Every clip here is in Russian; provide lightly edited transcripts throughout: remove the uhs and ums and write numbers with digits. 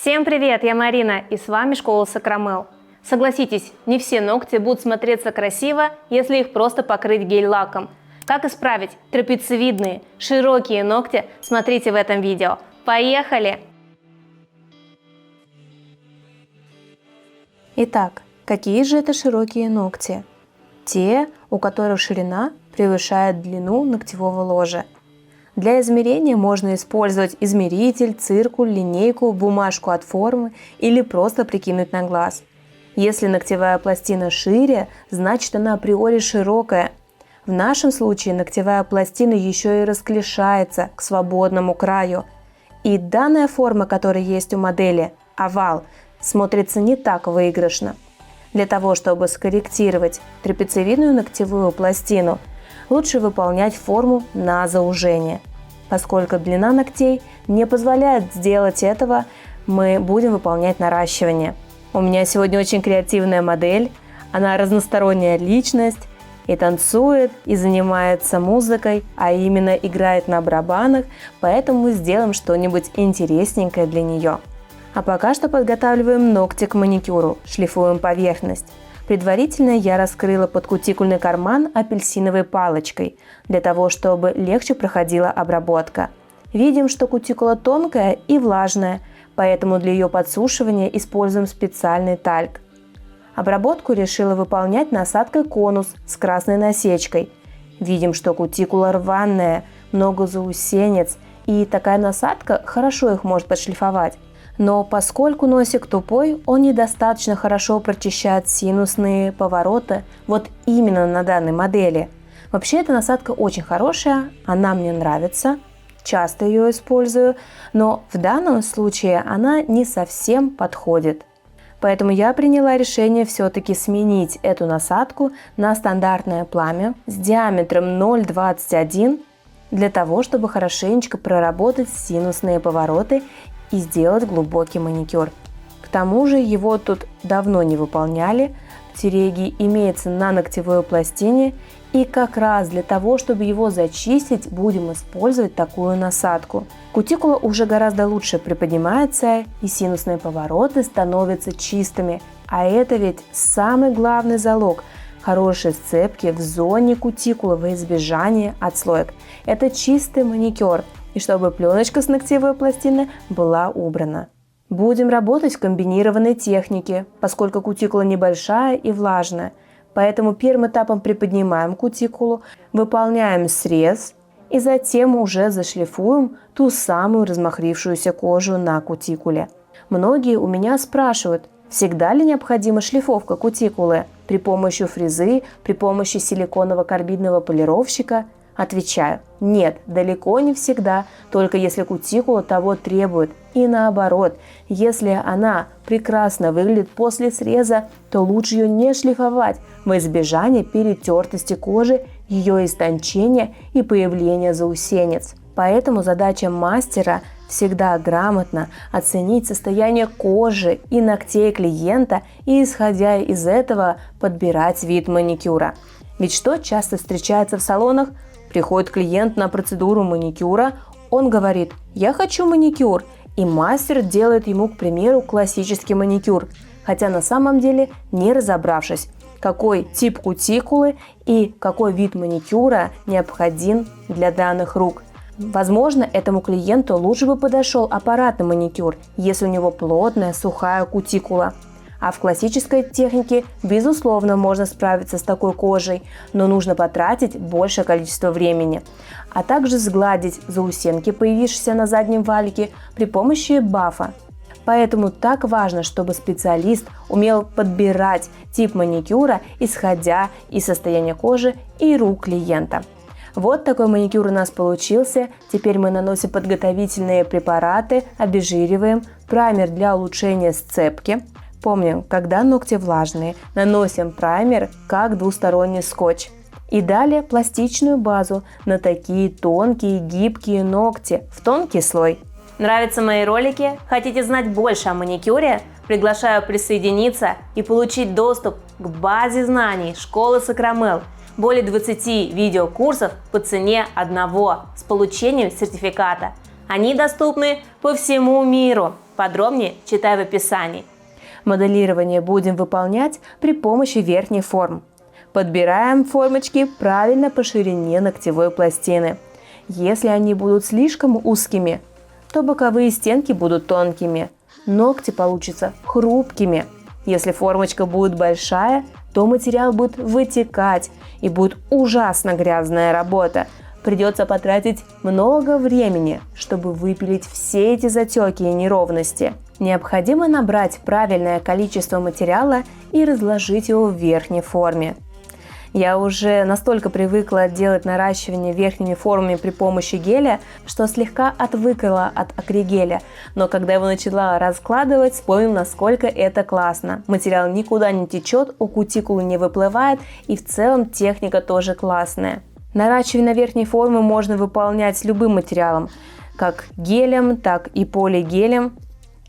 Всем привет, я Марина, и с вами школа Сакрамел. Согласитесь, не все ногти будут смотреться красиво, если их просто покрыть гель-лаком. Как исправить трапециевидные, широкие ногти, смотрите в этом видео. Поехали! Итак, какие же это широкие ногти? Те, у которых ширина превышает длину ногтевого ложа. Для измерения можно использовать измеритель, циркуль, линейку, бумажку от формы или просто прикинуть на глаз. Если ногтевая пластина шире, значит она априори широкая. В нашем случае ногтевая пластина еще и расклешается к свободному краю. И данная форма, которая есть у модели, овал, смотрится не так выигрышно. Для того, чтобы скорректировать трапециевидную ногтевую пластину, лучше выполнять форму на заужение. Поскольку длина ногтей не позволяет сделать этого, мы будем выполнять наращивание. У меня сегодня очень креативная модель, она разносторонняя личность, и танцует, и занимается музыкой, а именно играет на барабанах, поэтому мы сделаем что-нибудь интересненькое для нее. А пока что подготавливаем ногти к маникюру, шлифуем поверхность. Предварительно я раскрыла подкутикульный карман апельсиновой палочкой, для того, чтобы легче проходила обработка. Видим, что кутикула тонкая и влажная, поэтому для ее подсушивания используем специальный тальк. Обработку решила выполнять насадкой конус с красной насечкой. Видим, что кутикула рваная, много заусенец, и такая насадка хорошо их может подшлифовать. Но поскольку носик тупой, он недостаточно хорошо прочищает синусные повороты вот именно на данной модели. Вообще эта насадка очень хорошая, она мне нравится, часто ее использую, но в данном случае она не совсем подходит. Поэтому я приняла решение все-таки сменить эту насадку на стандартное пламя с диаметром 0,21 для того, чтобы хорошенечко проработать синусные повороты и сделать глубокий маникюр. К тому же его тут давно не выполняли, тереги имеется на ногтевой пластине, и как раз для того, чтобы его зачистить, будем использовать такую насадку. Кутикула уже гораздо лучше приподнимается, и синусные повороты становятся чистыми, а это ведь самый главный залог хорошей сцепки в зоне кутикулы во избежание отслоек. Это чистый маникюр, и чтобы пленочка с ногтевой пластины была убрана. Будем работать в комбинированной технике, поскольку кутикула небольшая и влажная. Поэтому первым этапом приподнимаем кутикулу, выполняем срез и затем уже зашлифуем ту самую размахрившуюся кожу на кутикуле. Многие у меня спрашивают, всегда ли необходима шлифовка кутикулы при помощи фрезы, при помощи силиконово-карбидного полировщика? Отвечаю, нет, далеко не всегда, только если кутикула того требует. И наоборот, если она прекрасно выглядит после среза, то лучше ее не шлифовать во избежание перетертости кожи, ее истончения и появления заусенец. Поэтому задача мастера всегда грамотно оценить состояние кожи и ногтей клиента и, исходя из этого, подбирать вид маникюра. Ведь что часто встречается в салонах? Приходит клиент на процедуру маникюра, он говорит: «Я хочу маникюр», и мастер делает ему, к примеру, классический маникюр, хотя на самом деле не разобравшись, какой тип кутикулы и какой вид маникюра необходим для данных рук. Возможно, этому клиенту лучше бы подошел аппаратный маникюр, если у него плотная, сухая кутикула. А в классической технике, безусловно, можно справиться с такой кожей, но нужно потратить большее количество времени, а также сгладить заусенки, появившиеся на заднем валике, при помощи бафа. Поэтому так важно, чтобы специалист умел подбирать тип маникюра, исходя из состояния кожи и рук клиента. Вот такой маникюр у нас получился. Теперь мы наносим подготовительные препараты, обезжириваем, праймер для улучшения сцепки. Помним, когда ногти влажные, наносим праймер как двусторонний скотч. И далее пластичную базу на такие тонкие гибкие ногти в тонкий слой. Нравятся мои ролики? Хотите знать больше о маникюре? Приглашаю присоединиться и получить доступ к базе знаний школы Сакрамел. Более 20 видеокурсов по цене одного с получением сертификата. Они доступны по всему миру. Подробнее читай в описании. Моделирование будем выполнять при помощи верхних форм. Подбираем формочки правильно по ширине ногтевой пластины. Если они будут слишком узкими, то боковые стенки будут тонкими. Ногти получатся хрупкими. Если формочка будет большая, то материал будет вытекать и будет ужасно грязная работа. Придется потратить много времени, чтобы выпилить все эти затеки и неровности. Необходимо набрать правильное количество материала и разложить его в верхней форме. Я уже настолько привыкла делать наращивание верхними формами при помощи геля, что слегка отвыкла от акригеля. Но когда его начала раскладывать, вспомнила, насколько это классно. Материал никуда не течет, у кутикулы не выплывает, и в целом техника тоже классная. Наращивание на верхней форме можно выполнять любым материалом, как гелем, так и полигелем.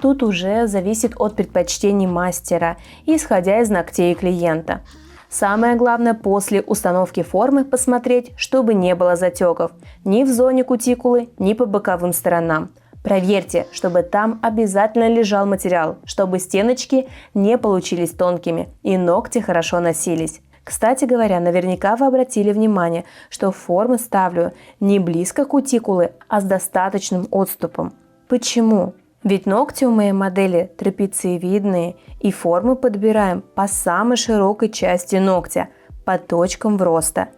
Тут уже зависит от предпочтений мастера, исходя из ногтей клиента. Самое главное после установки формы посмотреть, чтобы не было затеков ни в зоне кутикулы, ни по боковым сторонам. Проверьте, чтобы там обязательно лежал материал, чтобы стеночки не получились тонкими и ногти хорошо носились. Кстати говоря, наверняка вы обратили внимание, что формы ставлю не близко к кутикулы, а с достаточным отступом. Почему? Ведь ногти у моей модели трапециевидные, и формы подбираем по самой широкой части ногтя, по точкам вроста.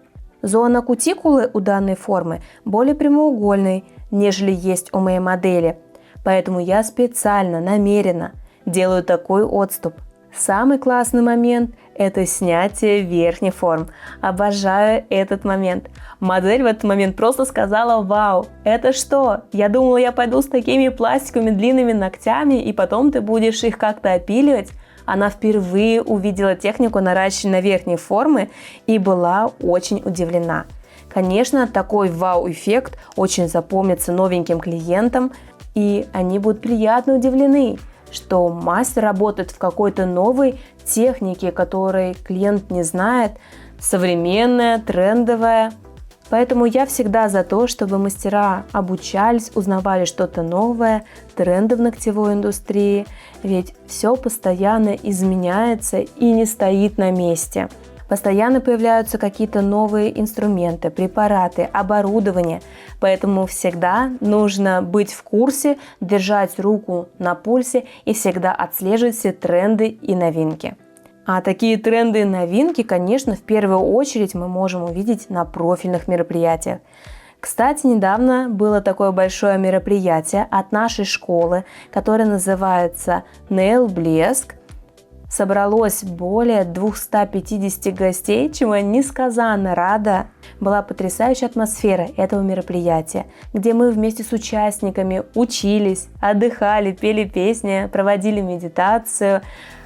Зона кутикулы у данной формы более прямоугольной, нежели есть у моей модели, поэтому я специально, намеренно делаю такой отступ. Самый классный момент – это снятие верхних форм. Обожаю этот момент. Модель в этот момент просто сказала: «Вау, это что? Я думала, я пойду с такими пластиковыми длинными ногтями, и потом ты будешь их как-то опиливать». Она впервые увидела технику наращивания верхней формы и была очень удивлена. Конечно, такой вау-эффект очень запомнится новеньким клиентам, и они будут приятно удивлены, что мастер работает в какой-то новой технике, которой клиент не знает, современная, трендовая. Поэтому я всегда за то, чтобы мастера обучались, узнавали что-то новое, тренды в ногтевой индустрии, ведь все постоянно изменяется и не стоит на месте. Постоянно появляются какие-то новые инструменты, препараты, оборудование, поэтому всегда нужно быть в курсе, держать руку на пульсе и всегда отслеживать все тренды и новинки. А такие тренды и новинки, конечно, в первую очередь мы можем увидеть на профильных мероприятиях. Кстати, недавно было такое большое мероприятие от нашей школы, которое называется Nail Блеск. Собралось более 250 гостей, чему я несказанно рада. Была потрясающая атмосфера этого мероприятия, где мы вместе с участниками учились, отдыхали, пели песни, проводили медитацию,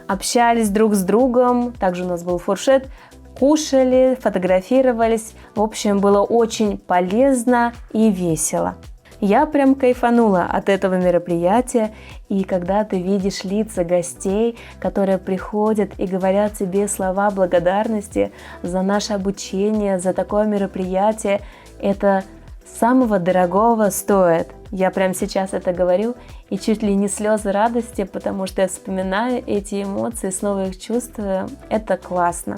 общались друг с другом. Также у нас был фуршет, кушали, фотографировались. В общем, было очень полезно и весело. Я прям кайфанула от этого мероприятия, и когда ты видишь лица гостей, которые приходят и говорят тебе слова благодарности за наше обучение, за такое мероприятие, это самого дорогого стоит. Я прямо сейчас это говорю, и чуть ли не слезы радости, потому что я вспоминаю эти эмоции, снова их чувствую. Это классно.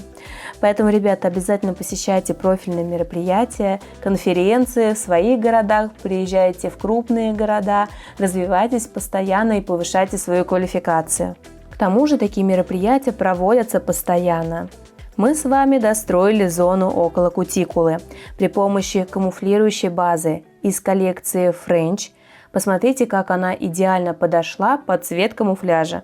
Поэтому, ребята, обязательно посещайте профильные мероприятия, конференции в своих городах, приезжайте в крупные города, развивайтесь постоянно и повышайте свою квалификацию. К тому же такие мероприятия проводятся постоянно. Мы с вами достроили зону около кутикулы при помощи камуфлирующей базы из коллекции French. Посмотрите, как она идеально подошла под цвет камуфляжа.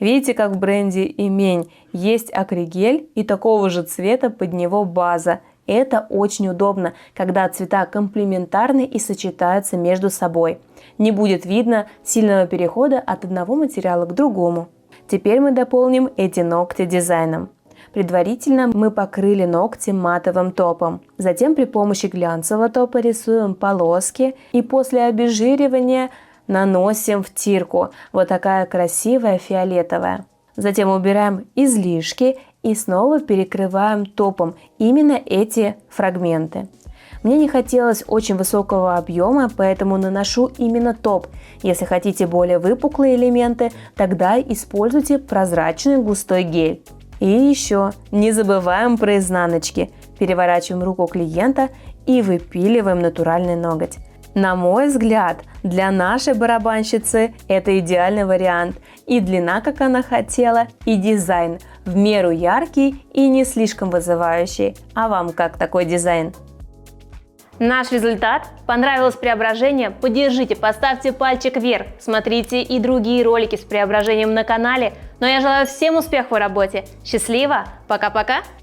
Видите, как в бренде Имень есть акригель и такого же цвета под него база. Это очень удобно, когда цвета комплементарны и сочетаются между собой. Не будет видно сильного перехода от одного материала к другому. Теперь мы дополним эти ногти дизайном. Предварительно мы покрыли ногти матовым топом. Затем при помощи глянцевого топа рисуем полоски и после обезжиривания наносим втирку. Вот такая красивая фиолетовая. Затем убираем излишки и снова перекрываем топом именно эти фрагменты. Мне не хотелось очень высокого объема, поэтому наношу именно топ. Если хотите более выпуклые элементы, тогда используйте прозрачный густой гель. И еще не забываем про изнаночки. Переворачиваем руку клиента и выпиливаем натуральный ноготь. На мой взгляд, для нашей барабанщицы это идеальный вариант. И длина, как она хотела, и дизайн в меру яркий и не слишком вызывающий. А вам как такой дизайн? Наш результат? Понравилось преображение? Поддержите, поставьте пальчик вверх. Смотрите и другие ролики с преображением на канале. Но я желаю всем успехов в работе. Счастливо! Пока-пока!